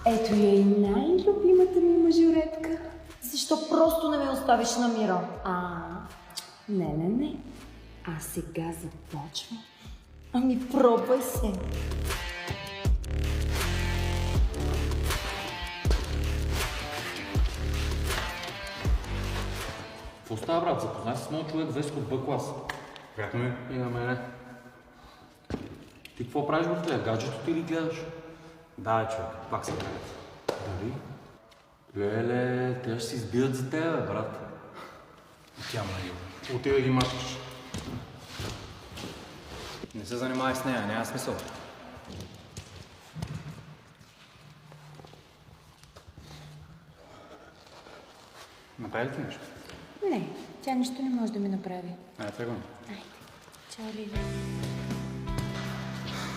Ето я и най-любимата ми мажоретка. Защо просто не ме оставиш на мира? Не. А сега започва. Ами пробвай се. Какво става, брат? Запознай се с моят човек Веско от Б клас. Приятно ми и на мене. Ти какво правиш, братле? Гаджето ти ли гледаш? Да, човек, пак се правят. Дали? Леле, те ще се избият за тебе, брат. Тя ма отида да ги мачкаш. Не се занимавай с нея, няма смисъл. Направи ли ти нещо? Не, тя нищо не може да ми направи. Айде, тръгвам. Айде. Чао, Лили.